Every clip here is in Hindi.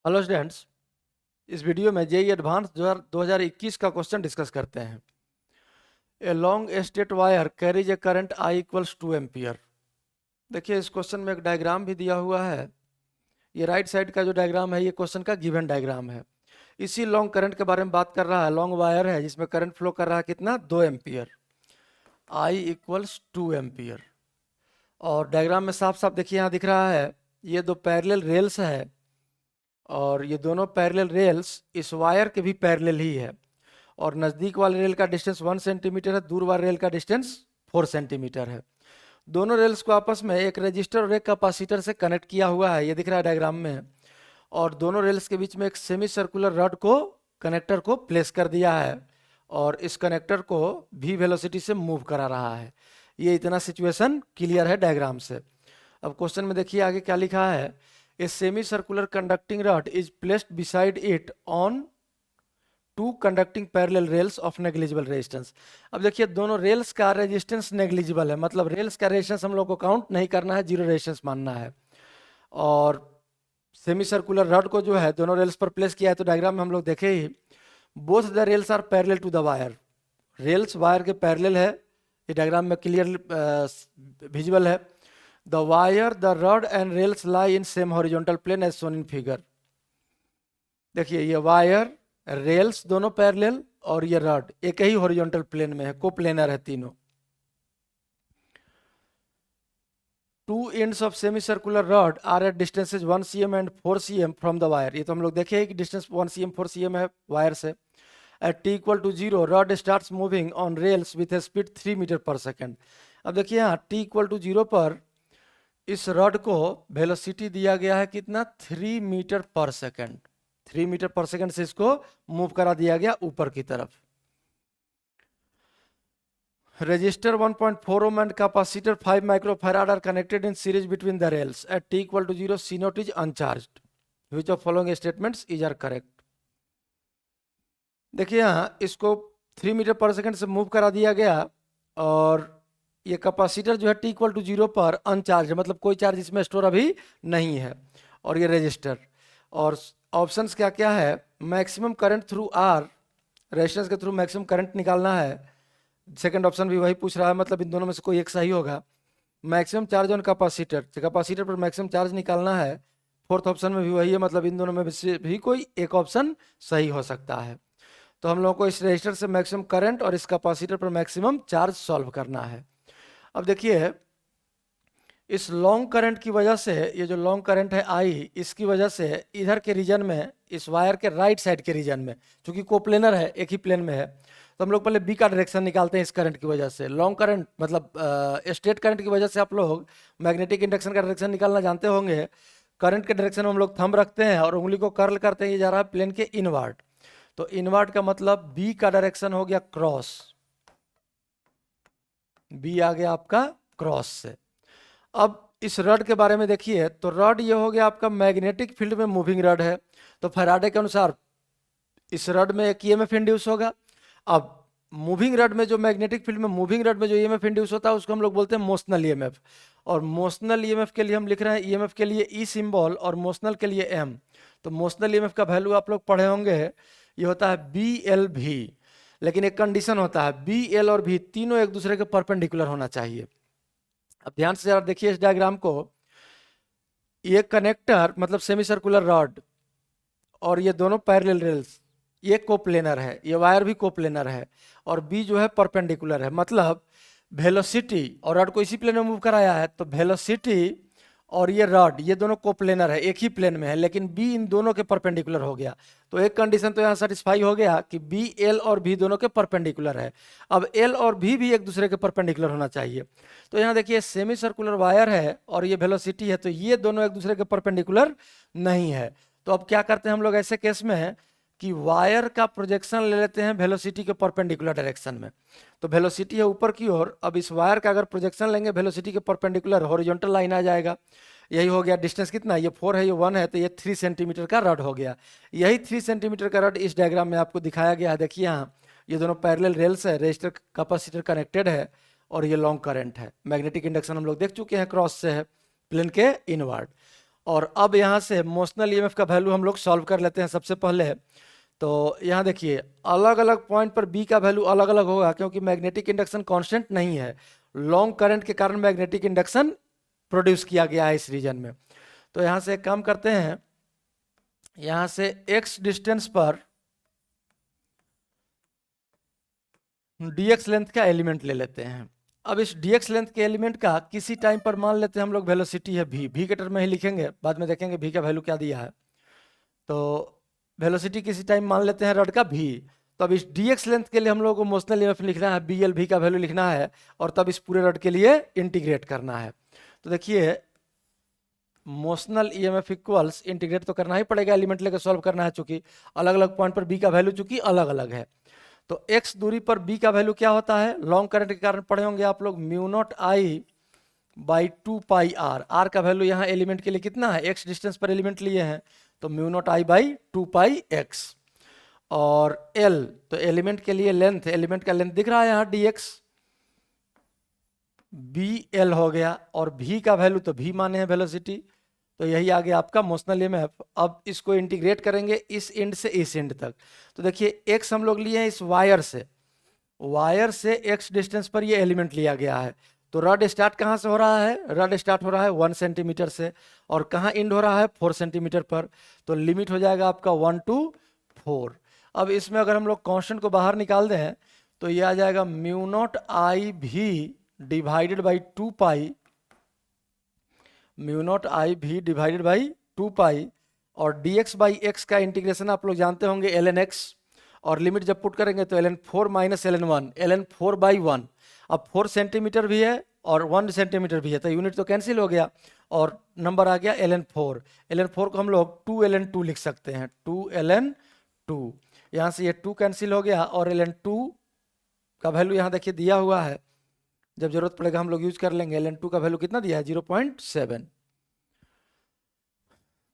Hello students. इस वीडियो में जेई एडवांस 2021 का क्वेश्चन डिस्कस करते हैं। A long straight wire carries A current I equals 2 ampere. देखिए इस क्वेश्चन में एक डायग्राम भी दिया हुआ है। ये राइट साइड का जो डायग्राम है ये क्वेश्चन का गिवन डायग्राम है। इसी लॉन्ग करंट के बारे में बात कर रहा है। लॉन्ग वायर है जिसमें करंट फ्लो कर रहा है कितना, 2 एम्पियर। I equals 2 ampere. और डायग्राम में साफ साफ देखिए यहाँ दिख रहा है ये दो पैरेलल रेल्स है और ये दोनों पैरेलल रेल्स इस वायर के भी पैरेलल ही है। और नज़दीक वाले रेल का डिस्टेंस 1 सेंटीमीटर है, दूर वाले रेल का डिस्टेंस 4 सेंटीमीटर है। दोनों रेल्स को आपस में एक रजिस्टर और एक कैपेसिटर से कनेक्ट किया हुआ है, ये दिख रहा है डायग्राम में। और दोनों रेल्स के बीच में एक सेमी सर्कुलर रॉड को कनेक्टर को प्लेस कर दिया है और इस कनेक्टर को भी वेलोसिटी से मूव करा रहा है। ये इतना सिचुएशन क्लियर है डायग्राम से। अब क्वेश्चन में देखिए आगे क्या लिखा है। A semi circular conducting rod is placed beside it on two conducting parallel rails of negligible resistance. अब देखिए दोनों रेल्स का रेजिस्टेंस नेग्लिजिबल है, मतलब रेल्स का रेजिस्टेंस हम लोग को काउंट नहीं करना है, जीरो रेजिस्टेंस मानना है। और सेमी सर्कुलर रॉड को जो है दोनों रेल्स पर प्लेस किया है, तो डायग्राम में हम लोग देखे ही both the rails are parallel to the wire. Rails wire के पैरेलल है, ये डायग्राम में क्लियर विजिबल है। The wire, the rod and rails lie in same horizontal plane as shown in figure. देखिए ये वायर रेल्स दोनों पैरेलल और ये रॉड एक ही हॉरिजॉन्टल प्लेन में है, कोप्लेनर है तीनों। Two ends of semi circular rod are at distances 1 cm and 4 cm from the wire. ये तो हम लोग देखे हैं कि डिस्टेंस 1 cm 4 cm है वायर से। At t equal to 0 rod starts moving on rails with a speed 3 metre पर सेकेंड। अब देखिए यहाँ t इक्वल टू 0 पर इस रॉड को वेलोसिटी दिया गया है कितना, 3 मीटर पर सेकेंड। 3 मीटर पर सेकेंड से इसको मूव करा दिया गया ऊपर की तरफ। Resistor 1.4 ohm and capacitor 5 microfarad are connected in series between the rails. At t equal to 0, C naught is uncharged. Which of following statements is are correct? देखिए यहाँ इसको 3 मीटर पर सेकंड से मूव करा दिया गया और ये कैपेसिटर जो है t इक्वल टू 0 पर अनचार्ज है, मतलब कोई चार्ज इसमें स्टोर अभी नहीं है। और ये रजिस्टर और ऑप्शंस क्या क्या है। Maximum current through R, resistance के थ्रू मैक्सिमम करंट निकालना है। सेकंड ऑप्शन भी वही पूछ रहा है, मतलब इन दोनों में से कोई एक सही होगा। Maximum charge on capacitor, capacitor पर मैक्सिमम चार्ज निकालना है। फोर्थ ऑप्शन में भी वही है, मतलब इन दोनों में से भी कोई एक ऑप्शन सही हो सकता है। तो हम लोगों को इस रजिस्टर से मैक्सिमम करंट और इस कैपेसिटर पर मैक्सिमम चार्ज सॉल्व करना है। अब देखिए इस लॉन्ग करंट की वजह से, ये जो लॉन्ग करंट है आई, इसकी वजह से इधर के रीजन में, इस वायर के राइट साइड के रीजन में, चूंकि कोप्लेनर है एक ही प्लेन में है, तो हम लोग पहले बी का डायरेक्शन निकालते हैं। इस करंट की वजह से लॉन्ग करंट मतलब स्ट्रेट करंट की वजह से आप लोग मैग्नेटिक इंडक्शन का डायरेक्शन निकालना जानते होंगे। करंट के डायरेक्शन में हम लोग थंब रखते हैं और उंगली को कर्ल करते हैं, ये जा रहा है प्लेन के इनवर्ड। तो इनवर्ड का मतलब बी का डायरेक्शन हो गया क्रॉस, बी आ गया आपका क्रॉस से। अब इस रॉड के बारे में देखिए, तो रॉड ये हो गया आपका मैग्नेटिक फील्ड में मूविंग रॉड है, तो फैराडे के अनुसार इस रॉड में एक ईएमएफ इंड्यूस होगा। अब मूविंग रॉड में जो मैग्नेटिक फील्ड में मूविंग रॉड में जो ईएमएफ इंड्यूस होता है उसको हम लोग बोलते हैं मोशनल ईएमएफ। और मोशनल ईएमएफ के लिए हम लिख रहे हैं ईएमएफ के लिए ई सिंबल और मोशनल के लिए एम। तो मोशनल ईएमएफ का वैल्यू आप लोग पढ़े होंगे, ये होता है बी एल भी। लेकिन एक कंडीशन होता है, बी एल और भी तीनों एक दूसरे के परपेंडिकुलर होना चाहिए। अब ध्यान से जरा देखिए इस डायग्राम को। ये कनेक्टर मतलब सेमी सर्कुलर रॉड और ये दोनों पैरेलल रेल्स, ये कोप्लेनर है, ये वायर भी कोप्लेनर है और बी जो है परपेंडिकुलर है। मतलब वेलोसिटी, और रॉड को इसी प्लेन में मूव कराया है, तो वेलोसिटी और ये रॉड ये दोनों कोप्लेनर है, एक ही प्लेन में है, लेकिन बी इन दोनों के परपेंडिकुलर हो गया। तो एक कंडीशन तो यहाँ सेटिस्फाई हो गया कि बी एल और भी दोनों के परपेंडिकुलर है। अब एल और भी एक दूसरे के परपेंडिकुलर होना चाहिए। तो यहाँ देखिए सेमी सर्कुलर वायर है और ये वेलोसिटी है, तो ये दोनों एक दूसरे के परपेंडिकुलर नहीं है। तो अब क्या करते हैं हम लोग ऐसे केस में कि वायर का प्रोजेक्शन ले लेते हैं वेलोसिटी के परपेंडिकुलर डायरेक्शन में। तो वेलोसिटी है ऊपर की ओर, अब इस वायर का अगर प्रोजेक्शन लेंगे वेलोसिटी के परपेंडिकुलर, हॉरिजॉन्टल लाइन आ जाएगा। यही हो गया डिस्टेंस कितना, ये 4 है ये 1 है, तो ये 3 सेंटीमीटर का रॉड हो गया। यही 3 सेंटीमीटर का रॉड इस डायग्राम में आपको दिखाया गया है। देखिए यहाँ ये दोनों पैरेलल रेल्स है, रजिस्टर कैपेसिटर कनेक्टेड है और ये लॉन्ग करंट है। मैग्नेटिक इंडक्शन हम लोग देख चुके हैं, क्रॉस से है प्लेन के इनवर्ड। और अब यहाँ से मोशनल ईएमएफ का वैल्यू हम लोग सॉल्व कर लेते हैं सबसे पहले। तो यहाँ देखिए अलग अलग पॉइंट पर बी का वैल्यू अलग अलग होगा, क्योंकि मैग्नेटिक इंडक्शन कांस्टेंट नहीं है। लॉन्ग करंट के कारण मैग्नेटिक इंडक्शन प्रोड्यूस किया गया है इस रीजन में। तो यहाँ से एक काम करते हैं, यहाँ से x डिस्टेंस पर dx लेंथ का एलिमेंट ले लेते हैं। अब इस dx लेंथ के एलिमेंट का किसी टाइम पर मान लेते हैं हम लोग वेलोसिटी है v के टर्म में ही लिखेंगे, बाद में देखेंगे v का वैल्यू क्या दिया है। तो वेलोसिटी किसी टाइम मान लेते हैं रड का v। तो अब इस dx लेंथ के लिए हम लोग को मोशनल ईएमएफ लिखना है, bl v का वैल्यू लिखना है, और तब इस पूरे रड के लिए इंटीग्रेट करना है। तो देखिए मोशनल ईएमएफ इक्वल्स, इंटीग्रेट तो करना ही पड़ेगा, एलिमेंट लेकर सॉल्व करना है, चूंकि अलग अलग पॉइंट पर बी का वैल्यू चूंकि अलग अलग है। तो x दूरी पर b का वैल्यू क्या होता है, लॉन्ग करंट के कारण पढ़े होंगे आप लोग, mu naught I by 2 pi R. R का वैल्यू यहाँ एलिमेंट के लिए कितना है, x डिस्टेंस पर एलिमेंट लिए हैं, तो mu naught I by 2 pi x। और l तो एलिमेंट के लिए लेंथ, एलिमेंट का लेंथ दिख रहा है यहाँ dx, bl हो गया, और v का वैल्यू तो v माने हैं वेलोसिटी, तो यही आ गया आपका मोशनल ईएमएफ। अब इसको इंटीग्रेट करेंगे इस एंड से इस एंड तक। तो देखिए x हम लोग लिए हैं इस वायर से x डिस्टेंस पर ये एलिमेंट लिया गया है। तो रड स्टार्ट कहाँ से हो रहा है, रड स्टार्ट हो रहा है 1 सेंटीमीटर से, और कहाँ एंड हो रहा है 4 सेंटीमीटर पर। तो लिमिट हो जाएगा आपका 1 to 4। अब इसमें अगर हम लोग कांस्टेंट को बाहर निकाल दें तो ये आ जाएगा mu naught I B divided by 2 pi, mu naught I B divided by 2 pi, और dx बाई एक्स का इंटीग्रेशन आप लोग जानते होंगे ln x, और लिमिट जब पुट करेंगे तो ln 4 minus ln 1, ln 4 by 1। अब 4 सेंटीमीटर भी है और 1 सेंटीमीटर भी है, तो यूनिट तो कैंसिल हो गया और नंबर आ गया ln 4। ln 4 को हम लोग 2 ln 2 लिख सकते हैं, 2 ln 2। यहाँ से ये 2 कैंसिल हो गया, और ln 2 का वैल्यू यहाँ देखिए दिया हुआ है, जब जरूरत पड़ेगा हम लोग यूज कर लेंगे। ln 2 का वैल्यू कितना दिया है, 0.7।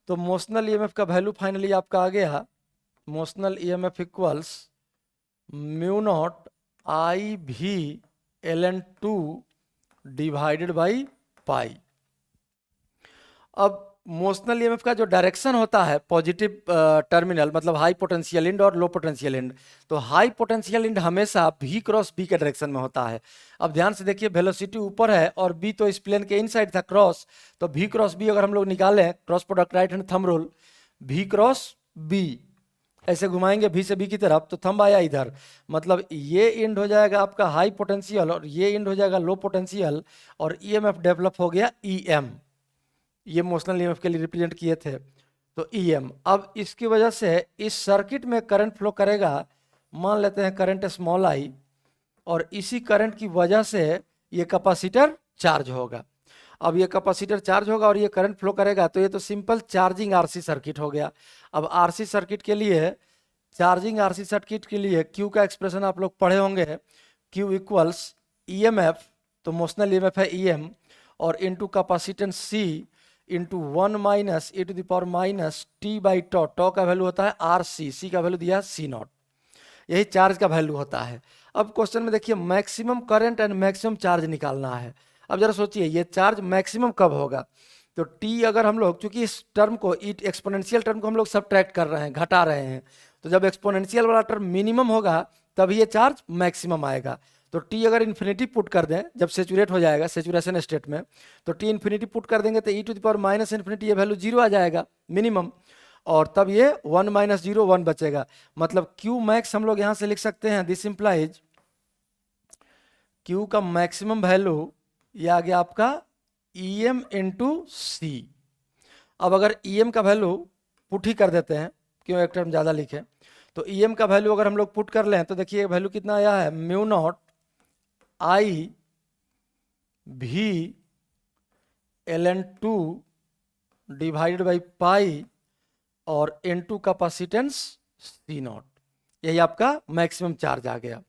तो मोशनल ईएमएफ का वैल्यू फाइनली आपका आ गया, motional EMF equals mu naught I B ln 2 divided by pi. अब मोशनल ईएमएफ का जो डायरेक्शन होता है पॉजिटिव टर्मिनल, मतलब हाई पोटेंशियल एंड और लो पोटेंशियल एंड, तो हाई पोटेंशियल एंड हमेशा v क्रॉस b के डायरेक्शन में होता है। अब ध्यान से देखिए वेलोसिटी ऊपर है और b तो इस प्लेन के इनसाइड था क्रॉस, तो v क्रॉस b अगर हम लोग निकालें, cross product right hand thumb rule, v cross b ऐसे घुमाएंगे v से b की तरफ, तो थंब आया इधर, मतलब ये एंड हो जाएगा आपका हाई पोटेंशियल और ये एंड हो जाएगा लो पोटेंशियल, और ईएमएफ डेवलप हो गया em। ये मोशनल ईएमएफ के लिए रिप्रेजेंट किए थे, तो em। अब इसकी वजह से इस सर्किट में करंट फ्लो करेगा, मान लेते हैं करंट स्मॉल आई, और इसी करंट की वजह से ये कैपेसिटर चार्ज होगा। अब ये कैपेसिटर चार्ज होगा और ये करंट फ्लो करेगा, तो ये तो सिंपल चार्जिंग आरसी सर्किट हो गया। अब आरसी सर्किट के लिए, चार्जिंग आरसी सर्किट के लिए Q का एक्सप्रेशन आप लोग पढ़े होंगे, Q इक्वल्स EMF, तो मोशनल EMF है EM, और into capacitance C into 1 minus e to the power minus t by tau, tau का वैल्यू होता है RC, C का वैल्यू दिया है C नॉट, यही चार्ज का वैल्यू होता है। अब क्वेश्चन में देखिए maximum current and maximum charge निकालना है। अब जरा सोचिए ये चार्ज मैक्सिमम कब होगा, तो t अगर हम लोग, चूंकि इस टर्म को, एक्सपोनेंशियल टर्म को हम लोग सबट्रैक्ट कर रहे हैं, घटा रहे हैं, तो जब एक्सपोनेंशियल वाला टर्म मिनिमम होगा तभी ये चार्ज मैक्सिमम आएगा। तो t अगर इन्फिनिटी पुट कर दें, जब सेचुरेट हो जाएगा सेचुरेशन स्टेट में, तो t इन्फिनिटी पुट कर देंगे तो e to the power minus infinity ये वैल्यू 0 आ जाएगा मिनिमम, और तब ये 1 माइनस 0 1 बचेगा, मतलब Q मैक्स हम लोग यहाँ से लिख सकते हैं, दिस इंप्लाइज Q का मैक्सिमम वैल्यू ये आ गया आपका EM इंटू C। अब अगर EM का वैल्यू पुट ही कर देते हैं, क्यों एक टर्म ज़्यादा लिखे, तो EM का वैल्यू अगर हम लोग पुट कर लें तो देखिए वैल्यू कितना आया है, mu naught I B ln 2 divided by pi और इनटू कैपेसिटेंस C नॉट, यही आपका मैक्सिमम चार्ज आ गया।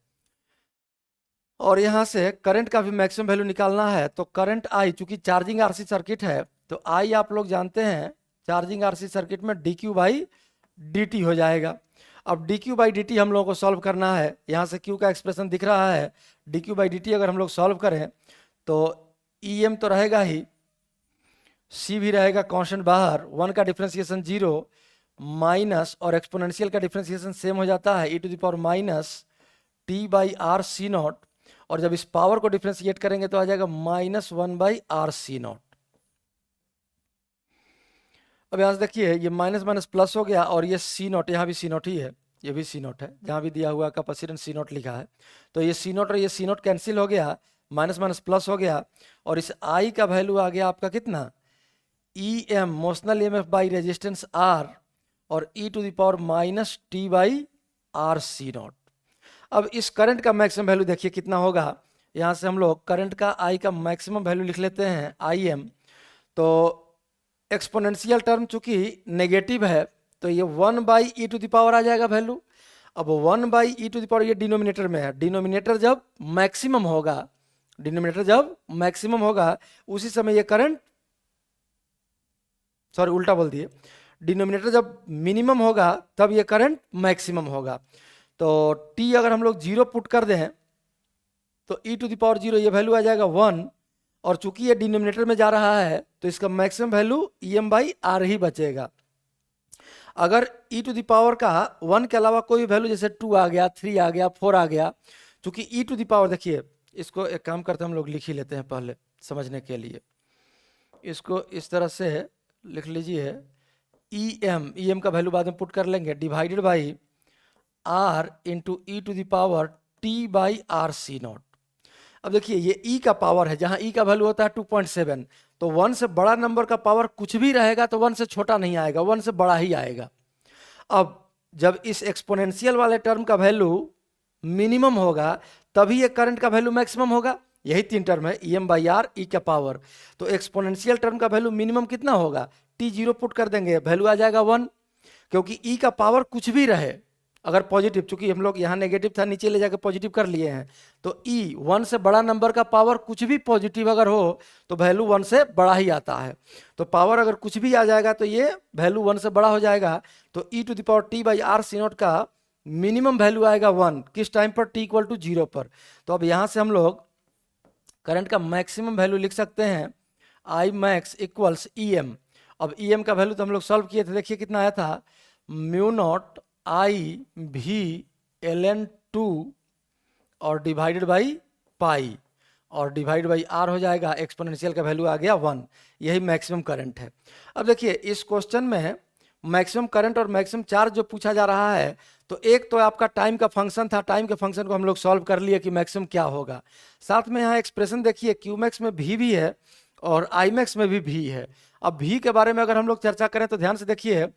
और यहाँ से करंट का भी मैक्सिमम वैल्यू निकालना है, तो करंट I, चूंकि चार्जिंग आरसी सर्किट है, तो I आप लोग जानते हैं चार्जिंग आरसी सर्किट में dq बाई dt हो जाएगा। अब dq बाई dt हम लोगों को सॉल्व करना है, यहाँ से q का एक्सप्रेशन दिख रहा है, dq बाई dt अगर हम लोग सॉल्व करें तो em तो रहेगा ही, सी भी रहेगा कांस्टेंट बाहर, 1 का डिफरेंशिएशन 0 माइनस, और एक्सपोनेंशियल का डिफरेंशिएशन सेम हो जाता है e to the power minus T by R C naught, और जब इस पावर को डिफरेंशिएट करेंगे तो आ जाएगा -1 बाई आर सी नॉट। अब यहाँ से देखिए ये माइनस माइनस प्लस हो गया, और ये सी नॉट, यहाँ भी सी नॉट ही है, ये भी सी नॉट है, जहाँ भी दिया हुआ कैपेसिटेंस सी नॉट लिखा है, तो ये सी नॉट और ये सी नॉट कैंसिल हो गया, माइनस माइनस प्लस हो गया, और इस आई का वैल्यू आ गया आपका कितना, E M motional EMF by resistance R, और E to the power minus T by R C naught. अब इस करंट का मैक्सिमम वैल्यू देखिए कितना होगा, यहाँ से हम लोग करंट का आई का मैक्सिमम वैल्यू लिख लेते हैं आई एम। तो एक्सपोनेंशियल टर्म चूंकि नेगेटिव है तो ये 1 by E to the power आ जाएगा वैल्यू। अब 1 by E to the power ये डिनोमिनेटर में है, डिनोमिनेटर जब मैक्सिमम होगा, डिनोमिनेटर जब मैक्सिमम होगा उसी समय ये करंट, सॉरी उल्टा बोल दिए, डिनोमिनेटर जब मिनिमम होगा तब ये करंट मैक्सिमम होगा। तो t अगर हम लोग 0 पुट कर दें तो e टू द पावर 0 ये वैल्यू आ जाएगा 1, और चूंकि ये डिनोमिनेटर में जा रहा है तो इसका maximum value E M by R ही बचेगा। अगर e टू द पावर का 1 के अलावा कोई वैल्यू जैसे 2 आ गया, 3 आ गया, 4 आ गया, चूंकि e टू द पावर, देखिए इसको एक काम करते हैं हम लोग लिख ही लेते हैं पहले समझने के लिए, इसको इस तरह से लिख लीजिए, ई एम का वैल्यू बाद में पुट कर लेंगे, divided by R into E to the power T by R C naught. अब देखिए ये e का पावर है, जहां e का वैल्यू होता है 2.7, तो 1 से बड़ा नंबर का पावर कुछ भी रहेगा तो 1 से छोटा नहीं आएगा, 1 से बड़ा ही आएगा। अब जब इस एक्सपोनेंशियल वाले टर्म का वैल्यू मिनिमम होगा तभी ये करंट का वैल्यू मैक्सिमम होगा। यही 3 टर्म है, ई एम बाई आर, ई का पावर। तो एक्सपोनेंशियल टर्म का वैल्यू मिनिमम कितना होगा, टी 0 पुट कर देंगे, वैल्यू आ जाएगा 1, क्योंकि ई का पावर कुछ भी रहे, अगर पॉजिटिव, चूंकि हम लोग यहाँ नेगेटिव था नीचे ले जाकर पॉजिटिव कर लिए हैं, तो ई 1 से बड़ा नंबर का पावर कुछ भी पॉजिटिव अगर हो तो वैल्यू 1 से बड़ा ही आता है। तो पावर अगर कुछ भी आ जाएगा तो ये वैल्यू 1 से बड़ा हो जाएगा। तो E to the power T by R C naught का मिनिमम वैल्यू आएगा 1, किस टाइम पर, टी इक्वल टू 0 पर। तो अब यहाँ से हम लोग करंट का मैक्सिमम वैल्यू लिख सकते हैं, I max equals E M. अब ई एम का वैल्यू तो हम लोग सॉल्व किए थे, देखिए कितना आया था, mu naught I B L N to और डिवाइडेड बाई पाई, और डिवाइड बाई आर हो जाएगा, एक्सपोनेंशियल का वैल्यू आ गया 1, यही मैक्सिमम करंट है। अब देखिए इस क्वेश्चन में मैक्सिमम करंट और मैक्सिमम चार्ज जो पूछा जा रहा है, तो एक तो आपका टाइम का फंक्शन था, टाइम के फंक्शन को हम लोग सॉल्व कर लिए कि मैक्सिमम क्या होगा। साथ में यहाँ एक्सप्रेशन देखिए, क्यू मैक्स में भी है और आई मैक्स में भी है। अब भी के बारे में अगर हम लोग चर्चा करें तो ध्यान से देखिए,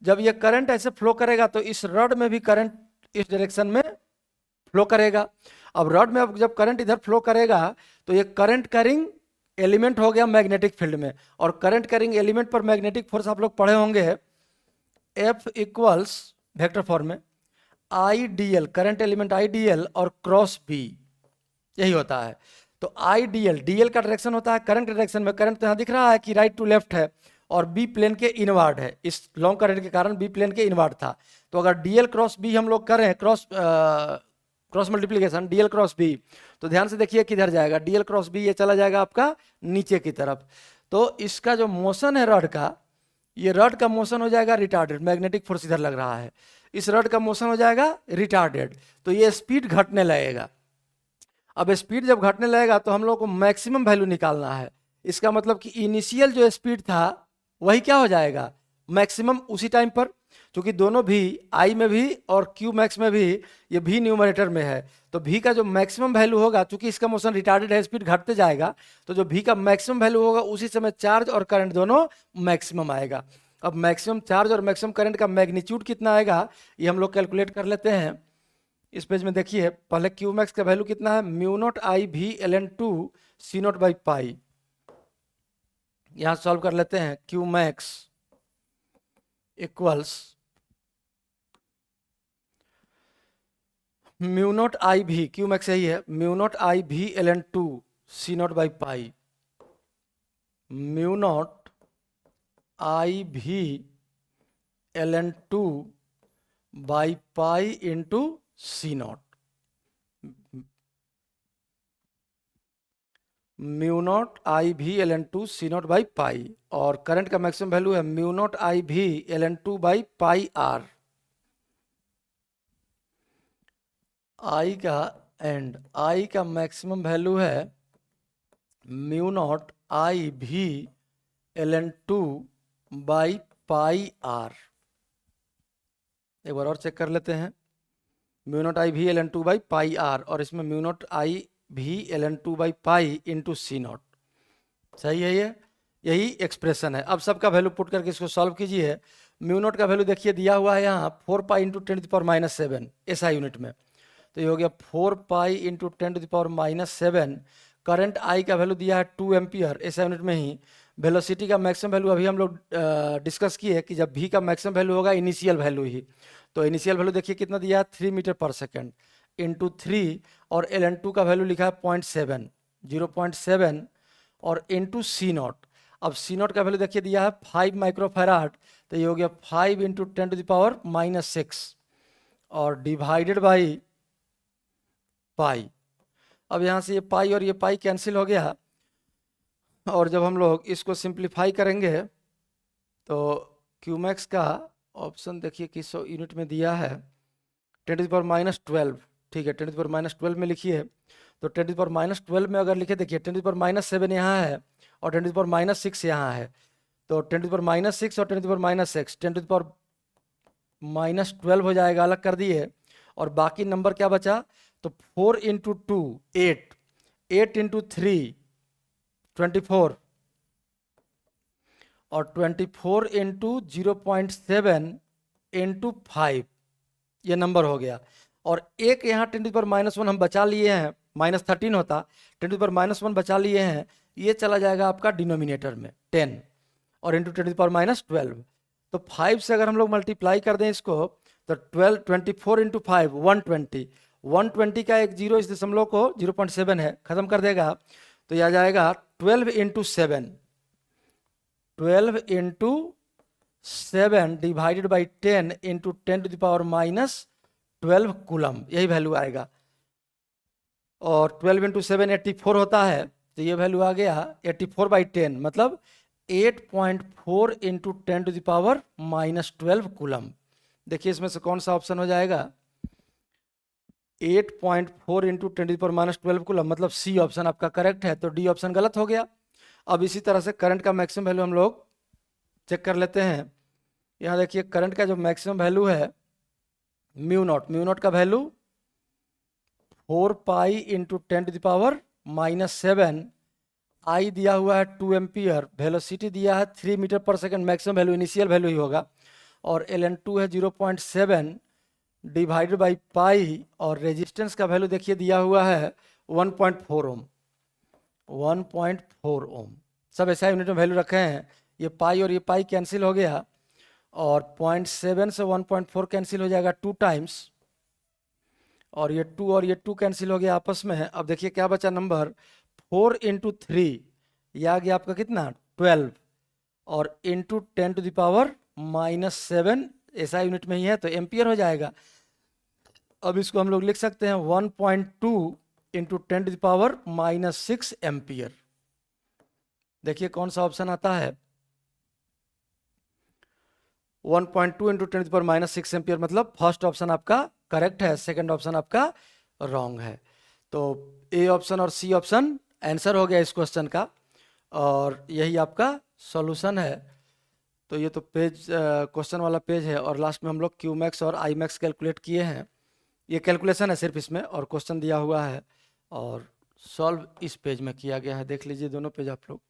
जब ये करंट ऐसे फ्लो करेगा तो इस रड में भी करंट इस डायरेक्शन में फ्लो करेगा। अब रड में अब जब करंट इधर फ्लो करेगा तो ये करंट कैरिंग एलिमेंट हो गया मैग्नेटिक फील्ड में, और करंट कैरिंग एलिमेंट पर मैग्नेटिक फोर्स आप लोग पढ़े होंगे, एफ इक्वल्स वेक्टर फॉर्म में I D L, current element I D L और क्रॉस बी, यही होता है। तो I D L, D L का डायरेक्शन होता है करंट डायरेक्शन में, करंट तो यहाँ दिख रहा है कि राइट टू लेफ्ट है, और बी प्लेन के इनवर्ड है, इस लॉन्ग करंट के कारण बी प्लेन के इनवर्ड था। तो अगर डीएल क्रॉस बी हम लोग करें, cross multiplication DL cross B, तो ध्यान से देखिए किधर जाएगा, डीएल क्रॉस बी ये चला जाएगा आपका नीचे की तरफ। तो इसका जो मोशन है रड का, ये रड का मोशन हो जाएगा रिटार्डेड, मैग्नेटिक फोर्स इधर लग रहा है, इस रड का मोशन हो जाएगा रिटार्डेड, तो ये स्पीड घटने लगेगा। अब स्पीड जब घटने लगेगा तो हम लोग को मैक्सिमम वैल्यू निकालना है। इसका मतलब कि इनिशियल जो स्पीड था वही क्या हो जाएगा, मैक्सिमम उसी टाइम पर, क्योंकि दोनों भी आई में भी और क्यू मैक्स में भी ये भी न्यूमरेटर में है, तो भी का जो मैक्सिमम वैल्यू होगा, चूंकि इसका मोशन रिटार्डेड है स्पीड घटते जाएगा, तो जो भी का मैक्सिमम वैल्यू होगा उसी समय चार्ज और करंट दोनों मैक्सिमम आएगा। अब मैक्सिमम चार्ज और मैक्सिमम करंट का मैग्नीट्यूड कितना आएगा ये हम लोग कैलकुलेट कर लेते हैं। इस पेज में देखिए, पहले क्यू मैक्स का वैल्यू कितना है, mu naught I B L N two C naught by pi. यहां सॉल्व कर लेते हैं, Q max equals mu naught I B, Q max यही है, mu naught I B L N two C naught by pi, mu naught I B L N two by pi into C naught. Mu naught I B L N two C naught by pi, और करंट का मैक्सिमम वैल्यू है mu naught I B L N two by pi R. I का मैक्सिमम वैल्यू है mu naught I B L N two by pi R. एक बार और चेक कर लेते हैं, mu naught I B L N two by pi R, और इसमें mu naught I B L N two by pi into C naught. सही है, ये यही एक्सप्रेशन है। अब सबका वैल्यू पुट करके इसको सॉल्व कीजिए। म्यू नॉट का वैल्यू देखिए दिया हुआ है यहाँ 4 pi into 10 to the power minus 7 SI unit में, तो ये हो गया 4 pi into 10 to the power minus 7। Current I का वैल्यू दिया है 2 एम्पियर एसआई यूनिट में ही। वेलोसिटी का मैक्सिमम वैल्यू अभी हम लोग डिस्कस किए कि जब भी का मैक्सिमम वैल्यू होगा इनिशियल वैल्यू ही, तो इनिशियल वैल्यू देखिए कितना दिया है 3 मीटर पर सेकेंड इंटू 3, और एल एन टू का वैल्यू लिखा है 0.7 0.7 और इंटू सी नॉट। अब सी नॉट का वैल्यू देखिए दिया है 5 माइक्रोफैराड, तो ये हो गया 5 into 10 to the power minus 6 और डिवाइडेड बाई पाई। अब यहाँ से ये पाई और ये पाई कैंसिल हो गया, और जब हम लोग इसको सिंप्लीफाई करेंगे तो क्यूमैक्स का ऑप्शन देखिए किस यूनिट में दिया है 10 टू द पावर माइनस 12। ठीक है, 10 टू द पावर माइनस 12 में लिखिए, तो 10 टू द पावर माइनस 12 में अगर लिखे देखिए 10 टू द पावर माइनस 7 यहाँ है और 10 टू द पावर माइनस 6 यहाँ है, तो 10 टू द पावर माइनस 6 और 10 to the power minus 6 10 to the power minus 12 हो जाएगा, अलग कर दिए, और बाकी नंबर क्या बचा, तो 4 इंटू 2 8, 8 इंटू 3 24 और 24 इंटू 0.7 इंटू 5, ये नंबर हो गया। और एक यहाँ 10 टू द पावर माइनस 1 हम बचा लिए हैं, माइनस 13 होता, 10 टू द पावर माइनस 1 बचा लिए हैं, ये चला जाएगा आपका डिनोमिनेटर में 10 और into 10 to the power minus 12। तो 5 से अगर हम लोग मल्टीप्लाई कर दें इसको, तो 12 24 इंटू 5 120, 120 का एक जीरो इस दशमलव को 0.7 है, खत्म कर देगा, तो यह आ जाएगा 12 into 7, 12 into 7 divided by 10 into 10 to the power minus 12 coulomb, यही वैल्यू आएगा। और 12 इंटू 7 84 होता है, तो ये वैल्यू आ गया 84 बाई 10, मतलब 8.4 into 10 to the power minus 12 coulomb. देखिए इसमें से कौन सा ऑप्शन हो जाएगा, 8.4 into 10 to the power minus 12 coulomb, मतलब सी ऑप्शन आपका करेक्ट है, तो डी ऑप्शन गलत हो गया। अब इसी तरह से करंट का मैक्सिमम वैल्यू हम लोग चेक कर लेते हैं। यहाँ देखिए करंट का जो मैक्सिमम वैल्यू है म्यू नॉट का value 4 pi into 10 to the power minus 7, I दिया हुआ है 2 एम्पियर, वेलोसिटी दिया है 3 मीटर पर second, maximum value initial value ही होगा, और एल एन टू है 0.7 डिवाइडेड बाई पाई, और रेजिस्टेंस का वैल्यू देखिए दिया हुआ है 1.4 ओम, 1.4 ओम। सब ऐसा यूनिट में वैल्यू रखे हैं, ये पाई और ये पाई कैंसिल हो गया, और 0.7 से 1.4 कैंसिल हो जाएगा 2 टाइम्स, और ये 2 और ये 2 कैंसिल हो गया आपस में। अब देखिए क्या बचा नंबर, 4 इंटू 3, यह आ गया आपका कितना 12, और into 10 to the power minus 7, ऐसा यूनिट में ही है तो एम्पियर हो जाएगा। अब इसको हम लोग लिख सकते हैं 1.2 into 10 to the power minus 6 ampere. देखिए कौन सा ऑप्शन आता है, 1.2 into 10 to the power minus 6 ampere, मतलब फर्स्ट ऑप्शन आपका करेक्ट है, सेकंड ऑप्शन आपका रॉन्ग है। तो ए ऑप्शन और सी ऑप्शन आंसर हो गया इस क्वेश्चन का, और यही आपका सॉल्यूशन है। तो ये तो पेज क्वेश्चन वाला पेज है, और लास्ट में हम लोग क्यू मैक्स और आई मैक्स कैलकुलेट किए हैं, ये कैलकुलेशन है सिर्फ इसमें, और क्वेश्चन दिया हुआ है और सॉल्व इस पेज में किया गया है। देख लीजिए दोनों पेज आप लोग।